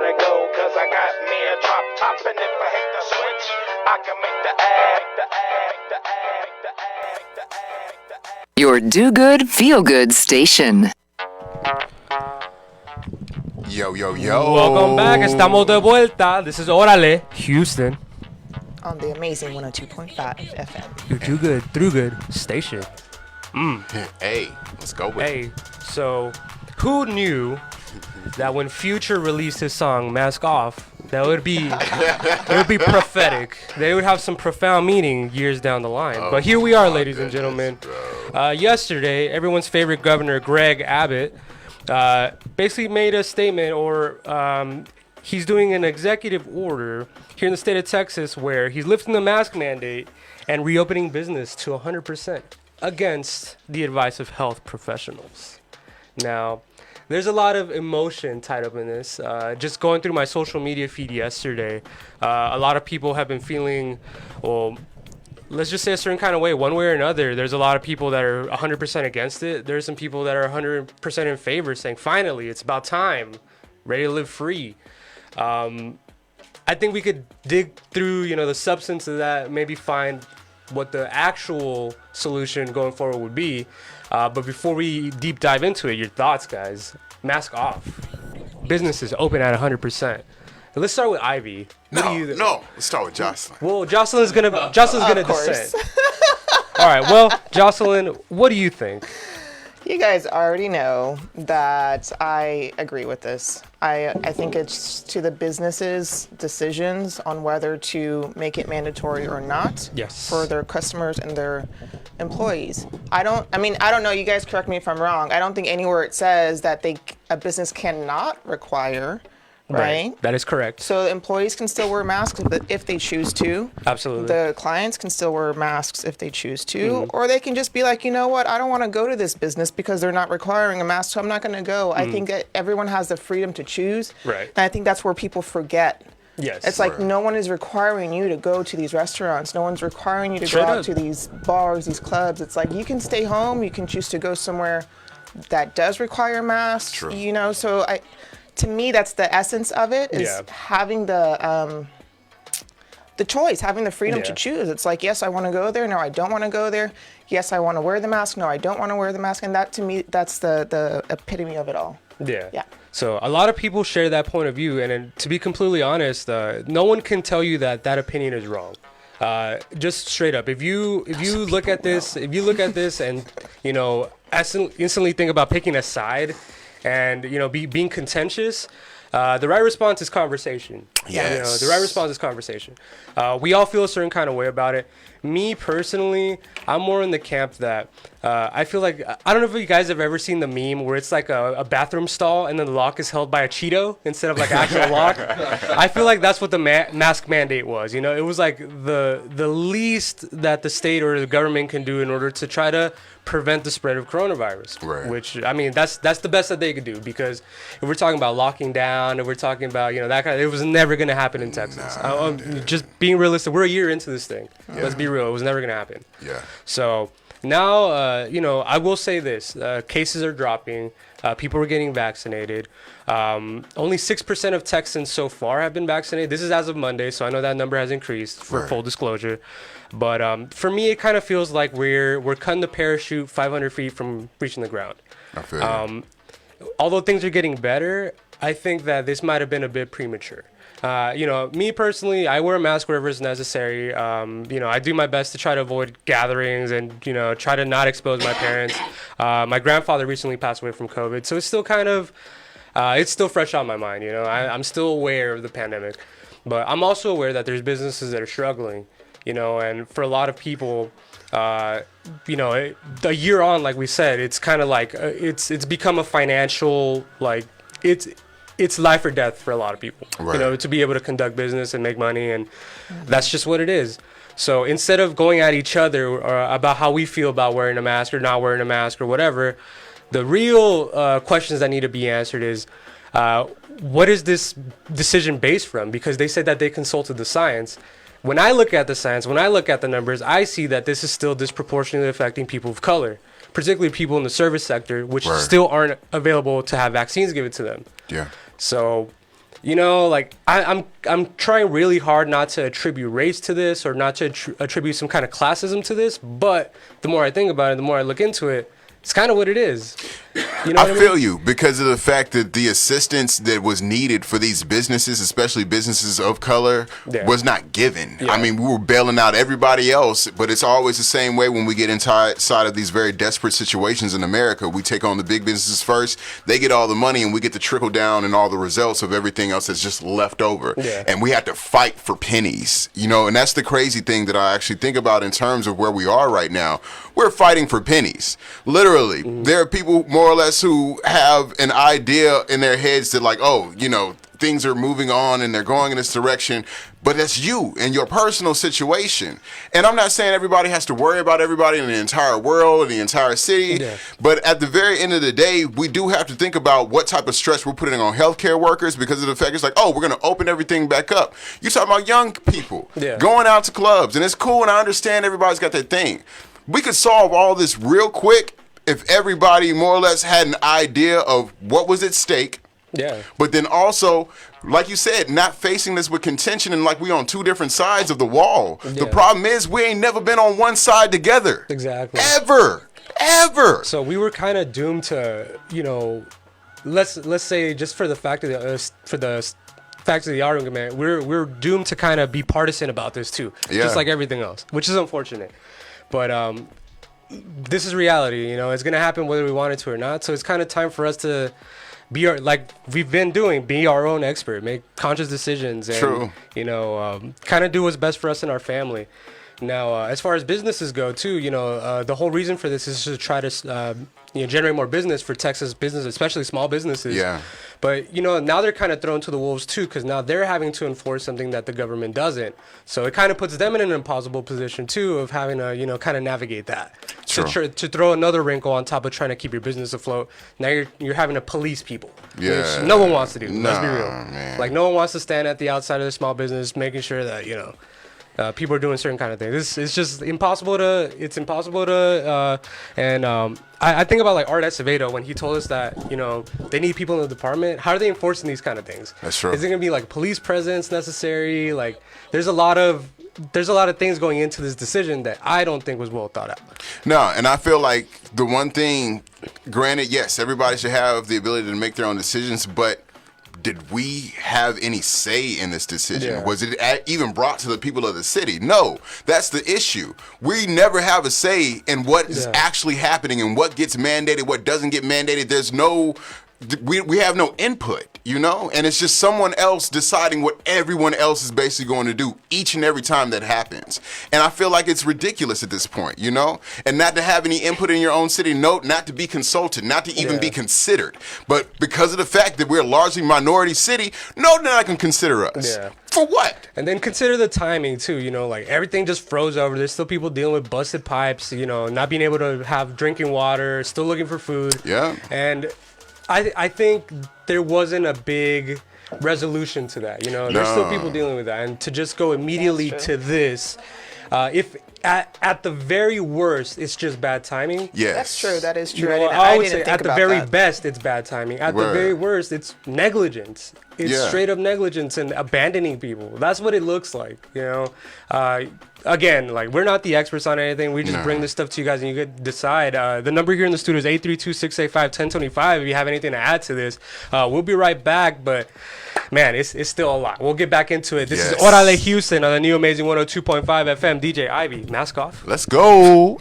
gotta go, cause I got me a drop top, and if I hit the switch, I can make the ad. Your Do Good, Feel Good station. Yo, yo, yo. Welcome back. Estamos de vuelta. This is Orale, Houston. On the amazing 102.5 FM. Your Do Good, Through Good station. Hey, let's go with it. Hey, so who knew that when Future released his song Mask Off, that would be prophetic. They would have some profound meaning years down the line. But here we are, ladies and gentlemen. Yesterday, everyone's favorite governor, Greg Abbott, basically made a statement, or he's doing an executive order here in the state of Texas where he's lifting the mask mandate and reopening business to 100% against the advice of health professionals. Now, there's a lot of emotion tied up in this. Just going through my social media feed yesterday, a lot of people have been feeling, well, let's just say a certain kind of way, one way or another. There's a lot of people that are 100% against it. There's some people that are 100% in favor, saying, finally, it's about time, ready to live free. I think we could dig through, the substance of that, maybe find what the actual solution going forward would be. But before we deep dive into it, your thoughts, guys. Mask off. Businesses open at 100%. Let's start with Ivy. No, let's start with Jocelyn. Well, Jocelyn's gonna dissent. All right. Well, Jocelyn, what do you think? You guys already know that I agree with this. I think it's to the businesses' decisions on whether to make it mandatory or not. Yes. For their customers and their employees. I don't know, you guys correct me if I'm wrong. I don't think anywhere it says that a business cannot require, right? That is correct. So the employees can still wear masks if they choose to. Absolutely. The clients can still wear masks if they choose to. Or they can just be like, you know what, I don't want to go to this business because they're not requiring a mask, so I'm not going to go. I think that everyone has the freedom to choose. Right. And I think that's where people forget. Yes. It's like no one is requiring you to go to these restaurants. No one's requiring you to Straight go out up. to these bars, these clubs. It's like you can stay home. You can choose to go somewhere that does require masks. True. So to me, that's the essence of it, is having the choice, having the freedom to choose. It's like, yes, I want to go there. No, I don't want to go there. Yes, I want to wear the mask. No, I don't want to wear the mask. And that, to me, that's the epitome of it all. Yeah. Yeah. So a lot of people share that point of view, and to be completely honest, no one can tell you that opinion is wrong. Just straight up, if you look at this, and instantly think about picking a side, and being contentious, the right response is conversation. Yes. The right response is conversation. We all feel a certain kind of way about it. Me personally, I'm more in the camp that I feel like, I don't know if you guys have ever seen the meme where it's like a bathroom stall and then the lock is held by a Cheeto instead of like an actual lock. I feel like that's what the mask mandate was. It was like the least that the state or the government can do in order to try to prevent the spread of coronavirus. Right. Which, that's the best that they could do, because if we're talking about locking down, if we're talking about, that kind of, it was never going to happen in Texas. Just being realistic, we're a year into this thing. Yeah. Let's be real. It was never going to happen. Yeah. So now, I will say this. Cases are dropping. People are getting vaccinated. Only 6% of Texans so far have been vaccinated. This is as of Monday, so I know that number has increased, for full disclosure. But for me, it kind of feels like we're cutting the parachute 500 feet from reaching the ground. I feel you. Although things are getting better, I think that this might have been a bit premature. Me personally, I wear a mask wherever it's necessary. I do my best to try to avoid gatherings and, try to not expose my parents. My grandfather recently passed away from COVID, so it's still kind of, it's still fresh on my mind. I'm still aware of the pandemic, but I'm also aware that there's businesses that are struggling, and for a lot of people, a year on, like we said, it's kind of like, it's become a financial, like, it's life or death for a lot of people, right. To be able to conduct business and make money, and that's just what it is. So instead of going at each other about how we feel about wearing a mask or not wearing a mask or whatever, the real questions that need to be answered is, what is this decision based from? Because they said that they consulted the science. When I look at the science, when I look at the numbers, I see that this is still disproportionately affecting people of color, particularly people in the service sector, which still aren't available to have vaccines given to them. Yeah. So you know, like I'm trying really hard not to attribute race to this or not to attribute some kind of classism to this. But the more I think about it, the more I look into it, it's kind of what it is. You know I feel you because of the fact that the assistance that was needed for these businesses, especially businesses of color, was not given. I mean, we were bailing out everybody else, but it's always the same way when we get inside of these very desperate situations in America. We take on the big businesses first, they get all the money, and we get to trickle down and all the results of everything else that's just left over. And we have to fight for pennies, you know, and that's the crazy thing that I actually think about in terms of where we are right now. We're fighting for pennies. Literally, there are people more or less who have an idea in their heads that like, oh, you know, things are moving on and they're going in this direction, but that's you and your personal situation. And I'm not saying everybody has to worry about everybody in the entire world or the entire city, but at the very end of the day, we do have to think about what type of stress we're putting on healthcare workers because of the fact it's like, oh, we're going to open everything back up. You're talking about young people going out to clubs, and it's cool, and I understand everybody's got their thing. We could solve all this real quick if everybody more or less had an idea of what was at stake. But then also, like you said, not facing this with contention and like we on two different sides of the wall. The problem is we ain't never been on one side together. Exactly. Ever. So we were kind of doomed to, you know, let's say just for the fact of the argument, we're doomed to kind of be partisan about this too, just like everything else, which is unfortunate. But this is reality, you know. It's gonna happen whether we want it to or not. So it's kind of time for us to be like we've been doing, be our own expert, make conscious decisions, and you know, kind of do what's best for us and our family. Now, as far as businesses go, too, you know, the whole reason for this is to try to generate more business for Texas business, especially small businesses. But, you know, now they're kind of thrown to the wolves, too, because now they're having to enforce something that the government doesn't. So it kind of puts them in an impossible position, too, of having to, you know, kind of navigate that. To throw another wrinkle on top of trying to keep your business afloat. Now you're having to police people, which no one wants to do. Let's be real. Man. Like, no one wants to stand at the outside of the small business making sure that, you know, people are doing certain kind of things. It's just impossible to. It's impossible to. I think about like Art Acevedo when he told us that, you know, they need people in the department. How are they enforcing these kind of things? That's true. Is it gonna be like police presence necessary? Like, there's a lot of things going into this decision that I don't think was well thought out. No, and I feel like the one thing, granted, yes, everybody should have the ability to make their own decisions, but did we have any say in this decision? Was it even brought to the people of the city? No, that's the issue. We never have a say in what is actually happening and what gets mandated, what doesn't get mandated. There's no, we have no input, you know? And it's just someone else deciding what everyone else is basically going to do each and every time that happens. And I feel like it's ridiculous at this point, you know? And not to have any input in your own city, not to be consulted, not to even be considered. But because of the fact that we're a largely minority city, no, they're not going to consider us. For what? And then consider the timing too, you know, like everything just froze over. There's still people dealing with busted pipes, you know, not being able to have drinking water, still looking for food. And I think there wasn't a big resolution to that, you know. There's still people dealing with that, and to just go immediately to this, if at the very worst it's just bad timing. That's true. That is true. You know, I would say at the very best it's bad timing. At the very worst it's negligence. It's straight up negligence and abandoning people. That's what it looks like, you know. Again, like, we're not the experts on anything. We just bring this stuff to you guys, and you could decide. The number here in the studio is 832-685-1025. If you have anything to add to this, we'll be right back. But, man, it's still a lot. We'll get back into it. This is Orale Houston on the new Amazing 102.5 FM. DJ Ivy, mask off. Let's go.